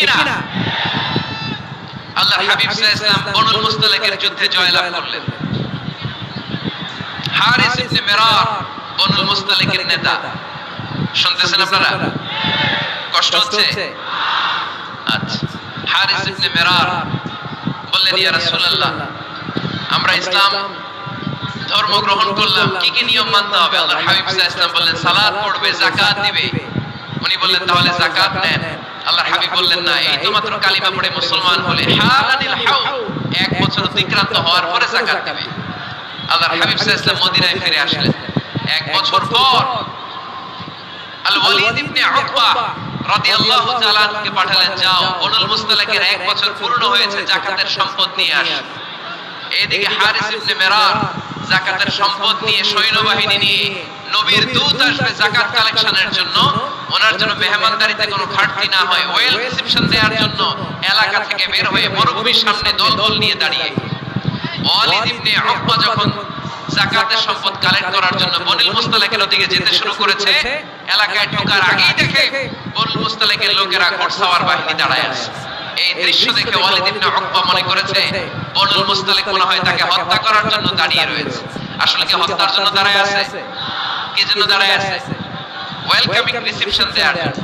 কিনা? আল্লাহর হাবিব সাল্লাল্লাহু আলাইহি ওয়াসাল্লাম বনুল মুস্তালিকের যুদ্ধে জয়লাভ করলেন। হারিস ইবনে মিরার বনুল মুস্তালিকের নেতা। শুনতেছেন আপনারা? কষ্ট হচ্ছে? আচ্ছা। হারিস ইবনে মিরার বললেন, ইয়া রাসূলুল্লাহ, আমরা ইসলাম ধর্ম গ্রহণ করলাম, কি কি নিয়ম মানতে হবে? আল্লাহর হাবিব সাল্লাল্লাহু আলাইহি ওয়াসাল্লাম বললেন, সালাত পড়বে, যাকাত দিবে। উনি বললেন, তাহলে যাকাত নেন। আল্লাহর হাবিব বললেন, না, এই তো মাত্র কালিমা পড়ে মুসলমান হলে হালানিল হাউ, এক বছর অতিক্রান্ত হওয়ার পরে যাকাত দিবে। আল্লাহর হাবিব সাল্লাল্লাহু আলাইহি ওয়াসাল্লাম মদিনায় ফিরে আসলেন। এক বছর পর আল ওয়ালিদ ইবনে উকবা রাদিয়াল্লাহু তাআলা কে পাঠালেন, যাও বনুল মুস্তালিকের এক বছর পূর্ণ হয়েছে, যাকাতের সম্পদ নিয়ে আস। এইদিকে হারিস ইবনে মিরার যাকাতের সম্পদ নিয়ে, সৈন্যবাহিনী নিয়ে, নবীর দূত আসবে যাকাত কালেকশনের জন্য, ওনার জন্য মেহমানদারিতে কোনো ঘাটতি না হয়, ওয়েল রিসেপশন দেওয়ার জন্য এলাকা থেকে বের হয়ে মরুভূমির সামনে দল নিয়ে দাঁড়িয়ে ওয়ালিদ ইবনে উকবা যখন যাকাতের সম্পদ কালেক্ট করার জন্য বনুল মুস্তালিকের দিকে যেতে শুরু করেছে, এলাকায় ঢোকার আগেই দেখে বনুল মুস্তালিকের লোকেরা ঘোড়সাওয়ার বাহিনী দাঁড়ায় আছে। এই দৃশ্য দেখে ওয়ালিদ ইবনে উকবা মনে করেছে বনুল মুস্তালিক মনে হয় তাকে হত্যা করার জন্য দাঁড়িয়ে রয়েছে। আসলে কি হত্যার জন্য দাঁড়ায় আছে? কি জন্য দাঁড়ায় আছে? ওয়েলকামিং রিসেপশন দেয়ার জন্য।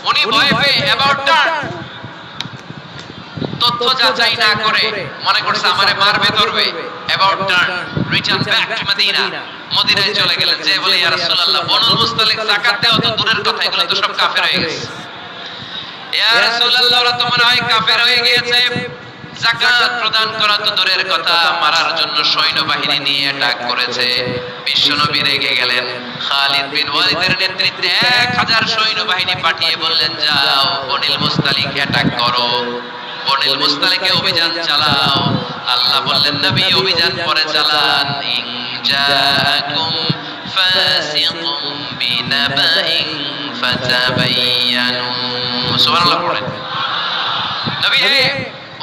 উনি ভয় পেয়ে অ্যাবাউট টার্ন, তথ্য যাচাই না করে মনে করছে আমারে মারবে ধরবে, about turn, return back to Medina, মদিনায় চলে গেলেন। যে বলে, ইয়া রাসূলুল্লাহ, বনুল মুস্তালিক যাকাত দেওয়া তো দূরের কথা, এগুলো তো সব কাফের হয়ে গেছে। ইয়া রাসূলুল্লাহ, ওরা তো মনে হয় কাফের হয়ে গিয়েছে, যাকাত প্রদান করা তো দূরের কথা, মারার জন্য সৈন্যবাহিনী নিয়ে অ্যাটাক করেছে। বিশ্বনবী রেগে গেলেন। খালিদ বিন ওয়ালিদের নেতৃত্বে 1000 সৈন্যবাহিনী পাঠিয়ে বললেন, যাও বনুল মুস্তালিক অ্যাটাক করো, বনুল মুস্তালিকে অভিযান চালাও। আল্লাহ বললেন, নবী অভিযান পরে চালান, ইন জাআকুম ফাসিকুম বিনাবাইন ফাতাবায়ানু। সুবহানাল্লাহ পড়েন। নবী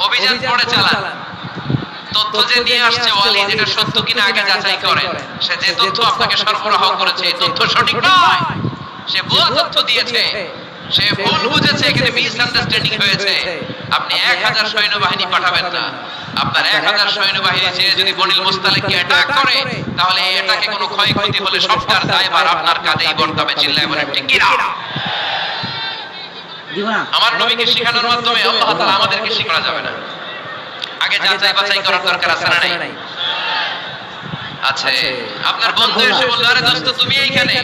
অভিযান পরে চালান, তথ্য যে নিয়ে আসছে ওয়ালিদ এটা সত্য কিনা আগে যাচাই করেন। সে যে তথ্য আপনাকে সরবরাহ করেছে এই তথ্য সঠিক নয়, সে ভুয়া তথ্য দিয়েছে, সে ভুল বুঝেছে, এখানে মিসআন্ডারস্ট্যান্ডিং হয়েছে। আপনি 1000 সৈন্যবাহিনী পাঠাবেন না। আপনার 1000 সৈন্যবাহিনী যে যদি বনুল মুস্তালিককে অ্যাটাক করে, তাহলে এটাকে কোনো ক্ষয়ক্ষতি হলে সবটার দায়ভার আপনার কাঁধেই বর্তাবে। চিল্লায় বলেন ঠিক কি না? আমার নবীকে শেখানোর মাধ্যমে আল্লাহ তাআলা আমাদেরকে শেখানো যাবে না। আগে যাচাই বাছাই করার দরকার আছে না নাই? আচ্ছা, আপনার বন্ধু এসে বলল, আরে দোস্ত তুমি এইখানে,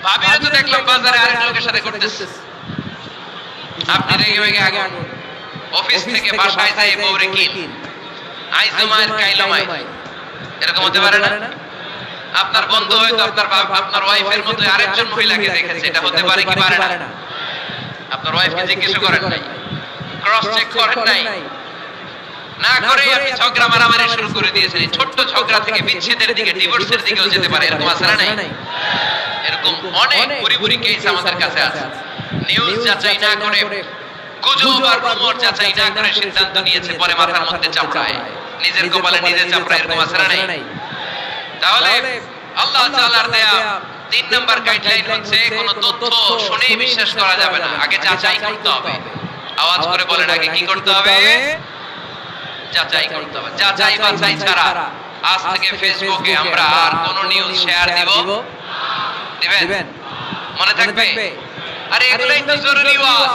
ভাবিও তো দেখলাম বাজারে আরেক লোকের সাথে করতেছিস। আপনি রেগে রেগে আগে অফিস থেকে বাসায় যাই বউরে কিন, আইজমায়ের কাইলামায়, এরকম হতে পারে না? আপনার বন্ধু হয়তো আপনার ওয়াইফের মতো আরেকজন মহিলাকে দেখেছে, এটা হতে পারে কি পারে না? আপনার ওয়াইফকে জিজ্ঞেস করেন নাই, ক্রস চেক করেন নাই, না করে আপনি ঝগড়া মারামারি শুরু করে দিয়েছেন। এই ছোট্ট ঝগড়া থেকে বিচ্ছেদের দিকে, ডিভোর্সের দিকেও যেতে পারে। এরকম আছে না নাই? এরকম অনেক বুড়ি কেস আমাদের কাছে আছে। নিউজ যাচাই না করে, গুজব আর রুমর যাচাই না করে সিদ্ধান্ত নিয়েছে, পরে মাথার মধ্যে চাপড়ায়, নিজের কপালে নিজে চাপড়ায়। এরকম আছে না নাই? তাহলে আল্লাহ তাআলার দেয়া 3 নাম্বার গাইডলাইন হচ্ছে, কোন তথ্য শুনেই বিশ্বাস করা যাবে না, আগে যাচাই করতে হবে। আওয়াজ করে বলেন, আগে কি করতে হবে? যাচাই করতে হবে। যাচাই বাছাই ছাড়া আজ থেকে ফেসবুকে আমরা আর কোন নিউজ শেয়ার দিবেন? মনে থাকবে? আরে এগুলাই তো জরুরি ওয়াজ।